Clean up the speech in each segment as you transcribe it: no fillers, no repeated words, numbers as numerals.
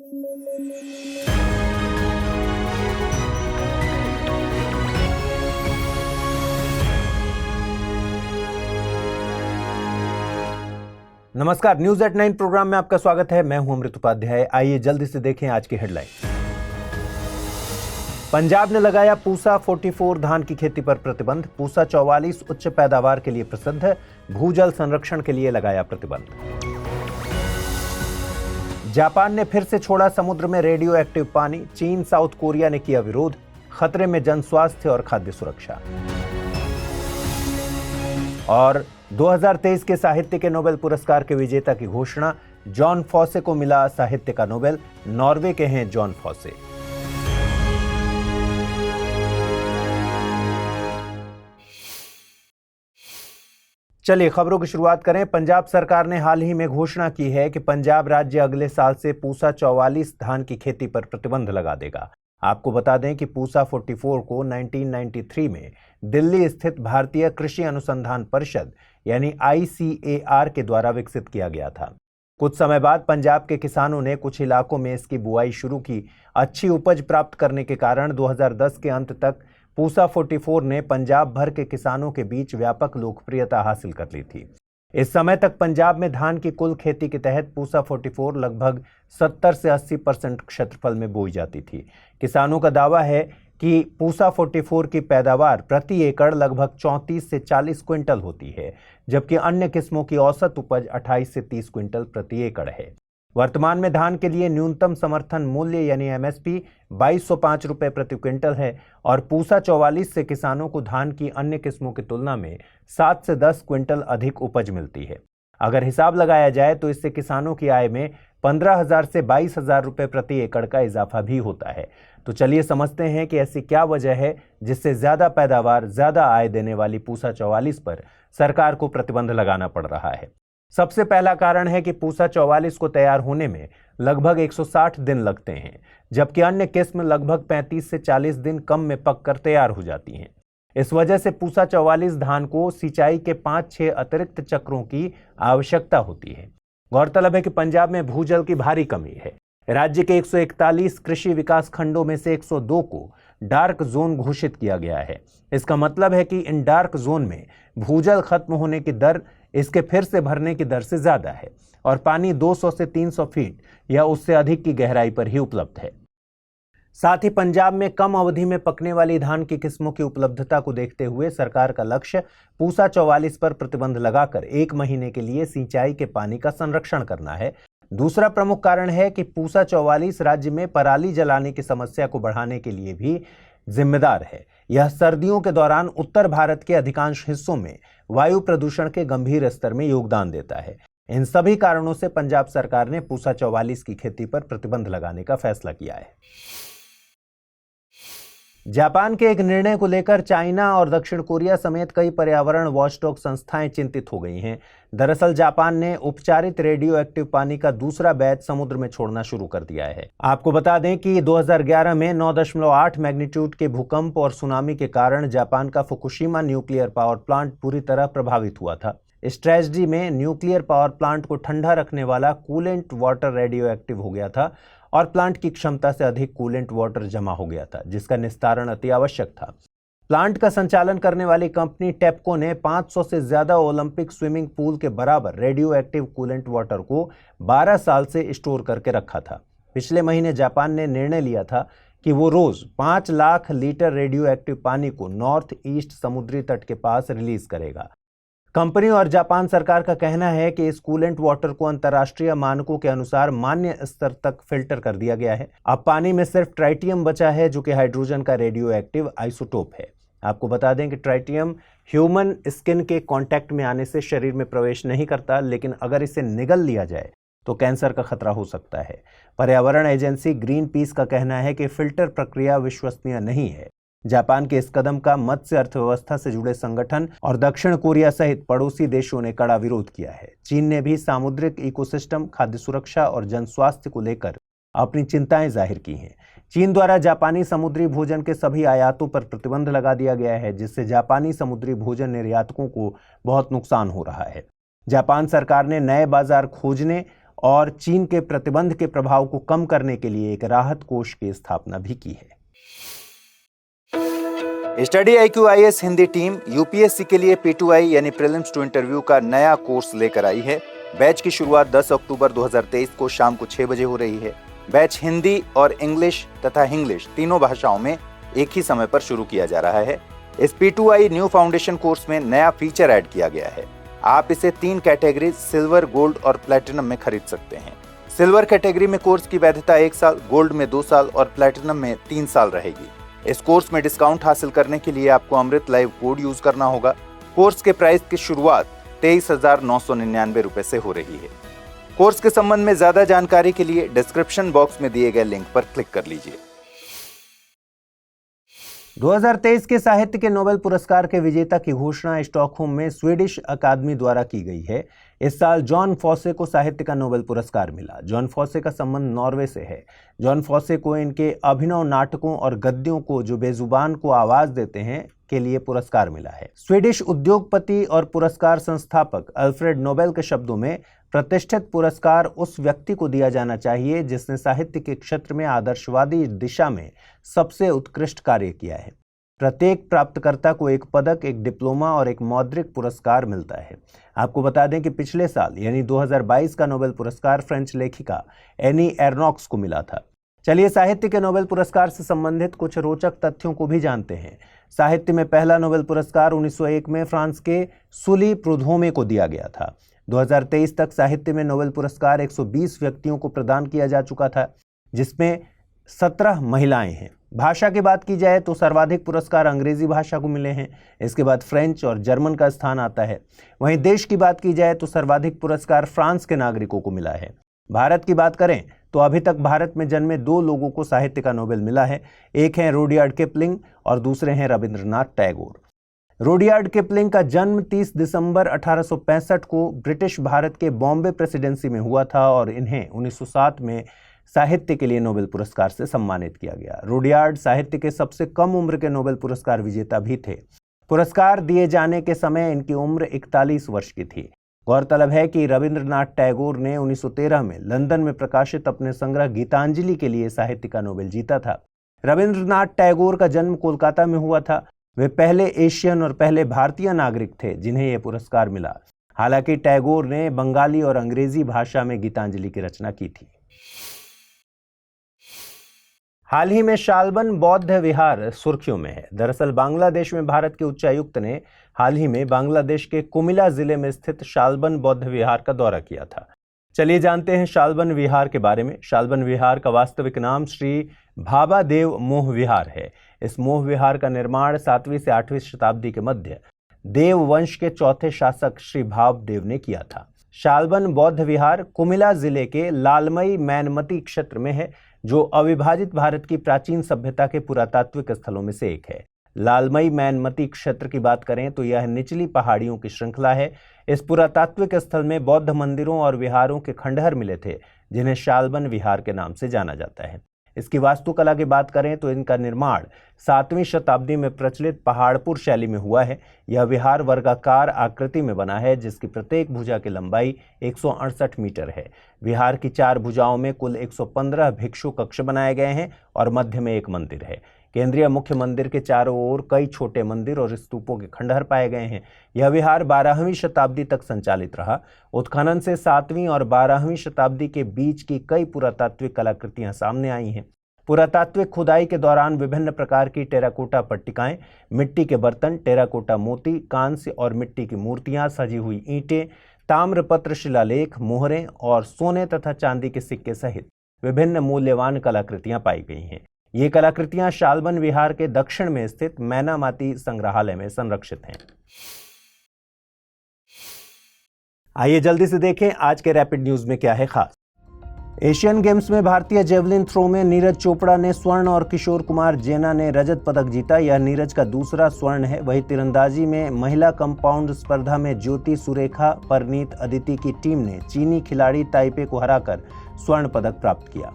नमस्कार, news at 9 programme में आपका स्वागत है। मैं हूं अमृत उपाध्याय। आइए जल्दी से देखें आज की हेडलाइन। पंजाब ने लगाया पूसा 44 धान की खेती पर प्रतिबंध। पूसा 44 उच्च पैदावार के लिए प्रसिद्ध, भूजल संरक्षण के लिए लगाया प्रतिबंध। जापान ने फिर से छोड़ा समुद्र में रेडियो एक्टिव पानी। चीन, साउथ कोरिया ने किया विरोध। खतरे में जन स्वास्थ्य और खाद्य सुरक्षा। और 2023 के साहित्य के नोबेल पुरस्कार के विजेता की घोषणा। जॉन फॉसे को मिला साहित्य का नोबेल। नॉर्वे के हैं जॉन फॉसे। चलिए खबरों की शुरुआत करें। पंजाब सरकार ने हाल ही में घोषणा की है कि पंजाब राज्य अगले साल से पूसा 44 धान की खेती पर प्रतिबंध लगा देगा। आपको बता दें कि पूसा 44 को 1993 में दिल्ली स्थित भारतीय कृषि अनुसंधान परिषद यानी ICAR के द्वारा विकसित किया गया था। कुछ समय बाद पंजाब के किसानों ने कुछ इलाकों में इसकी बुआई शुरू की। अच्छी उपज प्राप्त करने के कारण 2010 के अंत तक पूसा 44 ने पंजाब भर के किसानों के बीच व्यापक लोकप्रियता हासिल कर ली थी। इस समय तक पंजाब में धान की कुल खेती के तहत पूसा 44 लगभग 70 से 80% क्षेत्रफल में बोई जाती थी। किसानों का दावा है कि पूसा 44 की पैदावार प्रति एकड़ लगभग 34 से 40 क्विंटल होती है, जबकि अन्य किस्मों की औसत उपज 28 से 30 क्विंटल प्रति एकड़ है। वर्तमान में धान के लिए न्यूनतम समर्थन मूल्य यानी MSP 2205 रुपये प्रति क्विंटल है और पूसा 44 से किसानों को धान की अन्य किस्मों की तुलना में 7 से 10 क्विंटल अधिक उपज मिलती है। अगर हिसाब लगाया जाए तो इससे किसानों की आय में 15,000 से 22,000 रुपये प्रति एकड़ का इजाफा भी होता है। तो चलिए समझते हैं कि ऐसी क्या वजह है जिससे ज्यादा पैदावार, ज्यादा आय देने वाली पूसा 44 पर सरकार को प्रतिबंध लगाना पड़ रहा है। सबसे पहला कारण है कि पूसा 44 को तैयार होने में लगभग 160 दिन लगते हैं, जबकि अन्य किस्म लगभग 35 से 40 दिन कम में पककर तैयार हो जाती हैं। इस वजह से पूसा 44 धान को सिंचाई के 5-6 अतिरिक्त चक्रों की आवश्यकता होती है। गौरतलब है कि पंजाब में भूजल की भारी कमी है। राज्य के 141 कृषि विकास खंडों में से 102 को डार्क जोन घोषित किया गया है। इसका मतलब है कि इन डार्क जोन में भूजल खत्म होने की दर इसके फिर से भरने की दर से ज्यादा है और पानी 200 से 300 फीट या उससे अधिक की गहराई पर ही उपलब्ध है। साथ ही पंजाब में कम अवधि में पकने वाली धान की किस्मों की उपलब्धता को देखते हुए सरकार का लक्ष्य पूसा 44 पर प्रतिबंध लगाकर 1 महीने के लिए सिंचाई के पानी का संरक्षण करना है। दूसरा प्रमुख कारण है कि पूसा 44 राज्य में पराली जलाने की समस्या को बढ़ाने के लिए भी जिम्मेदार है। यह सर्दियों के दौरान उत्तर भारत के अधिकांश हिस्सों में वायु प्रदूषण के गंभीर स्तर में योगदान देता है। इन सभी कारणों से पंजाब सरकार ने पूसा 44 की खेती पर प्रतिबंध लगाने का फैसला किया है। जापान के एक निर्णय को लेकर चाइना और दक्षिण कोरिया समेत कई पर्यावरण वॉचडॉग संस्थाएं चिंतित हो गई हैं। दरअसल जापान ने उपचारित रेडियो एक्टिव पानी का दूसरा बैच समुद्र में छोड़ना शुरू कर दिया है। आपको बता दें कि 2011 में 9.8 मैग्नीट्यूड के भूकंप और सुनामी के कारण जापान का फुकुशिमा न्यूक्लियर पावर प्लांट पूरी तरह प्रभावित हुआ था। इस ट्रेजेडी में न्यूक्लियर पावर प्लांट को ठंडा रखने वाला कूलेंट वाटर रेडियो एक्टिव हो गया था और प्लांट की क्षमता से अधिक कूलेंट वाटर जमा हो गया था, जिसका निस्तारण अति आवश्यक था। प्लांट का संचालन करने वाली कंपनी टेपको ने 500 से ज्यादा ओलंपिक स्विमिंग पूल के बराबर रेडियो एक्टिव कूलेंट वाटर को 12 साल से स्टोर करके रखा था। पिछले महीने जापान ने निर्णय लिया था कि वो रोज 5 लाख लीटर रेडियो एक्टिव पानी को नॉर्थ ईस्ट समुद्री तट के पास रिलीज करेगा। कंपनी और जापान सरकार का कहना है कि इस कूलेंट वाटर को अंतर्राष्ट्रीय मानकों के अनुसार मान्य स्तर तक फिल्टर कर दिया गया है। अब पानी में सिर्फ ट्राइटियम बचा है, जो कि हाइड्रोजन का रेडियो एक्टिव आइसोटोप है। आपको बता दें कि ट्राइटियम ह्यूमन स्किन के कांटेक्ट में आने से शरीर में प्रवेश नहीं करता, लेकिन अगर इसे निगल लिया जाए तो कैंसर का खतरा हो सकता है। पर्यावरण एजेंसी ग्रीन पीस का कहना है कि फिल्टर प्रक्रिया विश्वसनीय नहीं है। जापान के इस कदम का मत्स्य अर्थव्यवस्था से जुड़े संगठन और दक्षिण कोरिया सहित पड़ोसी देशों ने कड़ा विरोध किया है। चीन ने भी सामुद्रिक इकोसिस्टम, खाद्य सुरक्षा और जन स्वास्थ्य को लेकर अपनी चिंताएं जाहिर की हैं। चीन द्वारा जापानी समुद्री भोजन के सभी आयातों पर प्रतिबंध लगा दिया गया है, जिससे जापानी समुद्री भोजन निर्यातकों को बहुत नुकसान हो रहा है। जापान सरकार ने नए बाजार खोजने और चीन के प्रतिबंध के प्रभाव को कम करने के लिए एक राहत कोष की स्थापना भी की है। Study IQ IAS Hindi team UPSC के लिए P2I यानी प्रीलिम्स टू इंटरव्यू का नया कोर्स लेकर आई है। बैच की शुरुआत 10 अक्टूबर 2023 को शाम को 6 बजे हो रही है। बैच हिंदी और इंग्लिश तथा इंग्लिश तीनों भाषाओं में एक ही समय पर शुरू किया जा रहा है। इस P2I न्यू फाउंडेशन कोर्स में नया फीचर ऐड किया गया है। आप इसे 3 कैटेगरी सिल्वर, गोल्ड और प्लैटिनम में खरीद सकते हैं। सिल्वर कैटेगरी में कोर्स की वैधता 1 साल, गोल्ड में 2 साल और प्लैटिनम में 3 साल रहेगी। इस कोर्स में डिस्काउंट हासिल करने के लिए आपको अमृत लाइव कोड यूज करना होगा। कोर्स के प्राइस की शुरुआत 23,999 रुपए से हो रही है। कोर्स के संबंध में ज्यादा जानकारी के लिए डिस्क्रिप्शन बॉक्स में दिए गए लिंक पर क्लिक कर लीजिए। 2023 के साहित्य के नोबेल पुरस्कार के विजेता की घोषणा स्टॉकहोम में स्वीडिश अकादमी द्वारा की गई है। इस साल जॉन फॉसे को साहित्य का नोबेल पुरस्कार मिला। जॉन फॉसे का संबंध नॉर्वे से है। जॉन फॉसे को इनके अभिनव नाटकों और गद्यों को जो बेजुबान को आवाज देते हैं के लिए पुरस्कार मिला है। स्वीडिश उद्योगपति और पुरस्कार संस्थापक अल्फ्रेड नोबेल के शब्दों में, प्रतिष्ठित पुरस्कार उस व्यक्ति को दिया जाना चाहिए जिसने साहित्य के क्षेत्र में आदर्शवादी दिशा में सबसे उत्कृष्ट कार्य किया है। प्रत्येक प्राप्तकर्ता को एक पदक, एक डिप्लोमा और एक मौद्रिक पुरस्कार मिलता है। आपको बता दें कि पिछले साल यानी 2022 का नोबेल पुरस्कार फ्रेंच लेखिका एनी एर्नॉक्स को मिला था। चलिए साहित्य के नोबेल पुरस्कार से संबंधित कुछ रोचक तथ्यों को भी जानते हैं। साहित्य में पहला नोबेल पुरस्कार 1901 में फ्रांस के सुली प्रुधोमे को दिया गया था। 2023 तक साहित्य में नोबेल पुरस्कार 120 व्यक्तियों को प्रदान किया जा चुका था, जिसमें 17 महिलाएं हैं। भाषा की बात की जाए तो सर्वाधिक पुरस्कार अंग्रेजी भाषा को मिले हैं। इसके बाद फ्रेंच और जर्मन का स्थान आता है। वहीं देश की बात की जाए तो सर्वाधिक पुरस्कार फ्रांस के नागरिकों को मिला है। भारत की बात करें तो अभी तक भारत में जन्मे 2 लोगों को साहित्य का नोबेल मिला है। एक हैं रुडयार्ड किपलिंग और दूसरे हैं रविंद्रनाथ टैगोर। रुडयार्ड किपलिंग का जन्म 30 दिसंबर 1865 को ब्रिटिश भारत के बॉम्बे प्रेसिडेंसी में हुआ था और इन्हें 1907 में साहित्य के लिए नोबेल पुरस्कार से सम्मानित किया गया। रुडयार्ड साहित्य के सबसे कम उम्र के नोबेल पुरस्कार विजेता भी थे। पुरस्कार दिए जाने के समय इनकी उम्र 41 वर्ष की थी। गौरतलब है कि रविंद्रनाथ टैगोर ने 1913 में लंदन में प्रकाशित अपने संग्रह गीतांजलि के लिए साहित्य का नोबेल जीता था। रविंद्रनाथ टैगोर का जन्म कोलकाता में हुआ था। वे पहले एशियन और पहले भारतीय नागरिक थे जिन्हें यह पुरस्कार मिला। हालांकि टैगोर ने बंगाली और अंग्रेजी भाषा में गीतांजलि की रचना की थी। हाल ही में शालबन बौद्ध विहार सुर्खियों में है। दरअसल बांग्लादेश में भारत के उच्चायुक्त ने हाल ही में बांग्लादेश के कुमिला जिले में स्थित शालबन बौद्ध विहार का दौरा किया था। चलिए जानते हैं शालबन विहार के बारे में। शालबन विहार का वास्तविक नाम श्री भाबादेव मोह विहार है। इस मोह विहार का निर्माण 7वीं से 8वीं शताब्दी के मध्य देव वंश के चौथे शासक श्री भाबदेव ने किया था। शालबन बौद्ध विहार कुमिला जिले के लालमई मैनमती क्षेत्र में है, जो अविभाजित भारत की प्राचीन सभ्यता के पुरातात्विक स्थलों में से एक है। लालमई मैनमती क्षेत्र की बात करें तो यह निचली पहाड़ियों की श्रृंखला है। इस पुरातात्विक स्थल में बौद्ध मंदिरों और विहारों के खंडहर मिले थे, जिन्हें शालबन विहार के नाम से जाना जाता है। इसकी वास्तुकला की बात करें तो इनका निर्माण 7वीं शताब्दी में प्रचलित पहाड़पुर शैली में हुआ है। यह विहार वर्गाकार आकृति में बना है, जिसकी प्रत्येक भुजा की लंबाई 168 मीटर है। विहार की 4 भुजाओं में कुल 115 भिक्षु कक्ष बनाए गए हैं और मध्य में एक मंदिर है। केंद्रीय मुख्य मंदिर के चारों ओर कई छोटे मंदिर और स्तूपों के खंडहर पाए गए हैं। यह विहार 12वीं शताब्दी तक संचालित रहा। उत्खनन से 7वीं और 12वीं शताब्दी के बीच की कई पुरातात्विक कलाकृतियां सामने आई हैं। पुरातात्विक खुदाई के दौरान विभिन्न प्रकार की टेराकोटा पट्टिकाएं, मिट्टी के बर्तन, टेराकोटा मोती, कांस्य और मिट्टी की मूर्तियां, सजी हुई ईंटें, ताम्रपत्र शिलालेख, मोहरें और सोने तथा चांदी के सिक्के सहित विभिन्न मूल्यवान कलाकृतियां पाई गई हैं। ये कलाकृतियां शालबन विहार के दक्षिण में स्थित मैनामाती संग्रहालय में संरक्षित हैं। आइए जल्दी से देखें आज के रैपिड न्यूज में क्या है खास। एशियन गेम्स में भारतीय जेवलिन थ्रो में नीरज चोपड़ा ने स्वर्ण और किशोर कुमार जेना ने रजत पदक जीता। यह नीरज का दूसरा स्वर्ण है। वहीं तीरंदाजी में महिला कंपाउंड स्पर्धा में ज्योति सुरेखा परनीत अदिति की टीम ने चीनी खिलाड़ी ताइपे को हराकर स्वर्ण पदक प्राप्त किया।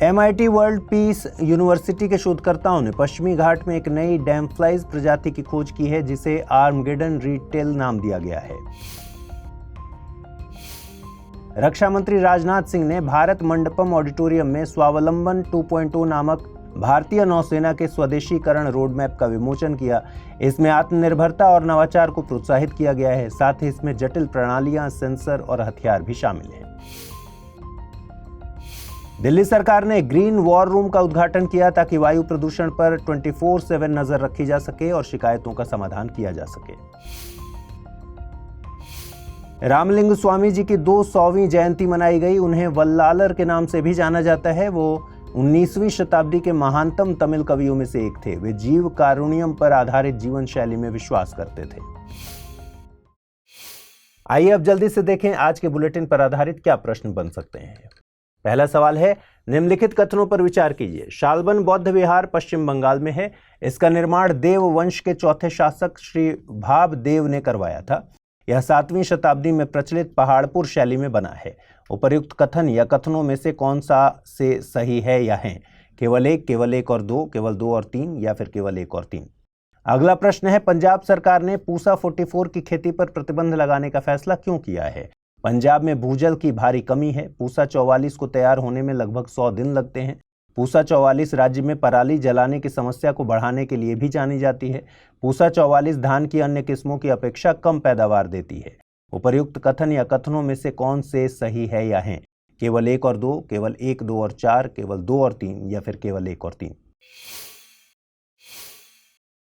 MIT वर्ल्ड पीस यूनिवर्सिटी के शोधकर्ताओं ने पश्चिमी घाट में एक नई डैमफ्लाइज प्रजाति की खोज की है, जिसे आर्मगेडन रीड टेल नाम दिया गया है। रक्षा मंत्री राजनाथ सिंह ने भारत मंडपम ऑडिटोरियम में स्वावलंबन 2.0 नामक भारतीय नौसेना के स्वदेशीकरण रोड मैप का विमोचन किया। इसमें आत्मनिर्भरता और नवाचार को प्रोत्साहित किया गया है। साथ ही इसमें जटिल प्रणालियां, सेंसर और हथियार भी शामिल हैं। दिल्ली सरकार ने ग्रीन वॉर रूम का उद्घाटन किया ताकि वायु प्रदूषण पर 24/7 नजर रखी जा सके और शिकायतों का समाधान किया जा सके। रामलिंग स्वामी जी की 200वीं जयंती मनाई गई। उन्हें वल्लालर के नाम से भी जाना जाता है। वो 19वीं शताब्दी के महानतम तमिल कवियों में से एक थे। वे जीव कारुण्यम पर आधारित जीवन शैली में विश्वास करते थे। आइए अब जल्दी से देखें आज के बुलेटिन पर आधारित क्या प्रश्न बन सकते हैं। पहला सवाल है, निम्नलिखित कथनों पर विचार कीजिए। शालबन बौद्ध विहार पश्चिम बंगाल में है। इसका निर्माण देव वंश के चौथे शासक श्री भाबदेव ने करवाया था। यह 7वीं शताब्दी में प्रचलित पहाड़पुर शैली में बना है। उपर्युक्त कथन या कथनों में से कौन सा से सही है या है? केवल एक और दो, केवल 2 और 3 या फिर केवल 1 और 3? अगला प्रश्न है, पंजाब सरकार ने पूसा 44 की खेती पर प्रतिबंध लगाने का फैसला क्यों किया है? पंजाब में भूजल की भारी कमी है। पूसा 44 को तैयार होने में लगभग 100 दिन लगते हैं। पूसा 44 राज्य में पराली जलाने की समस्या को बढ़ाने के लिए भी जानी जाती है। पूसा 44 धान की अन्य किस्मों की अपेक्षा कम पैदावार देती है। उपर्युक्त कथन या कथनों में से कौन से सही है या हैं? केवल 1 और 2, केवल 1, 2 और 4, केवल 2 और 3 या फिर केवल 1 और 3?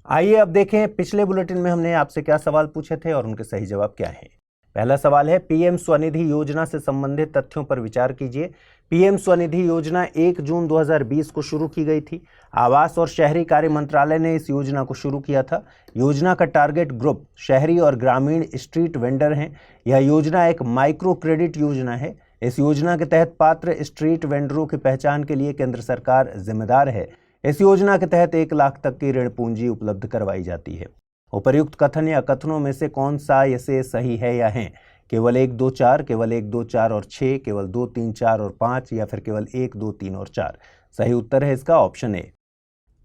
आइए अब देखें पिछले बुलेटिन में हमने आपसे क्या सवाल पूछे थे और उनके सही जवाब क्या हैं। पहला सवाल है, पीएम स्वनिधि योजना से संबंधित तथ्यों पर विचार कीजिए। पीएम स्वनिधि योजना 1 जून 2020 को शुरू की गई थी। आवास और शहरी कार्य मंत्रालय ने इस योजना को शुरू किया था। योजना का टारगेट ग्रुप शहरी और ग्रामीण स्ट्रीट वेंडर हैं। यह योजना एक माइक्रो क्रेडिट योजना है। इस योजना के तहत पात्र स्ट्रीट वेंडरों की पहचान के लिए केंद्र सरकार जिम्मेदार है। इस योजना के तहत 1 लाख तक की ऋण पूंजी उपलब्ध करवाई जाती है। उपर्युक्त कथन या कथनों में से कौन सा इसे सही है या हैं? केवल 1, 2, 4, केवल 1, 2, 4 और 6, केवल 2, 3, 4 और 5 या फिर केवल 1, 2, 3 और 4? सही उत्तर है इसका ऑप्शन ए।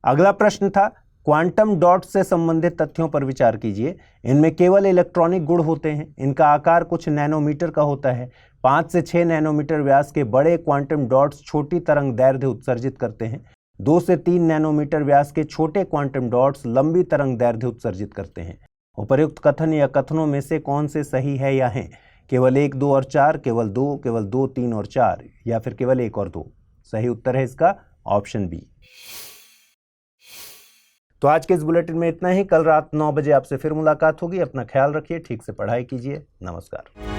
अगला प्रश्न था, क्वांटम डॉट से संबंधित तथ्यों पर विचार कीजिए। इनमें केवल इलेक्ट्रॉनिक गुण होते हैं। इनका आकार कुछ नैनोमीटर का होता है। 5 से 6 नैनोमीटर व्यास के बड़े क्वांटम डॉट्स छोटी तरंग दैर्ध्य उत्सर्जित करते हैं। 2 से 3 नैनोमीटर व्यास के छोटे क्वांटम डॉट्स लंबी तरंग दैर्ध्य उत्सर्जित करते हैं। उपर्युक्त कथन या कथनों में से कौन से सही है या हैं? केवल 1, 2 और 4, केवल 2, केवल 2, 3 और 4 या फिर केवल 1 और 2? सही उत्तर है इसका ऑप्शन बी। तो आज के इस बुलेटिन में इतना ही। कल रात 9 बजे आपसे फिर मुलाकात होगी। अपना ख्याल रखिए, ठीक से पढ़ाई कीजिए। नमस्कार।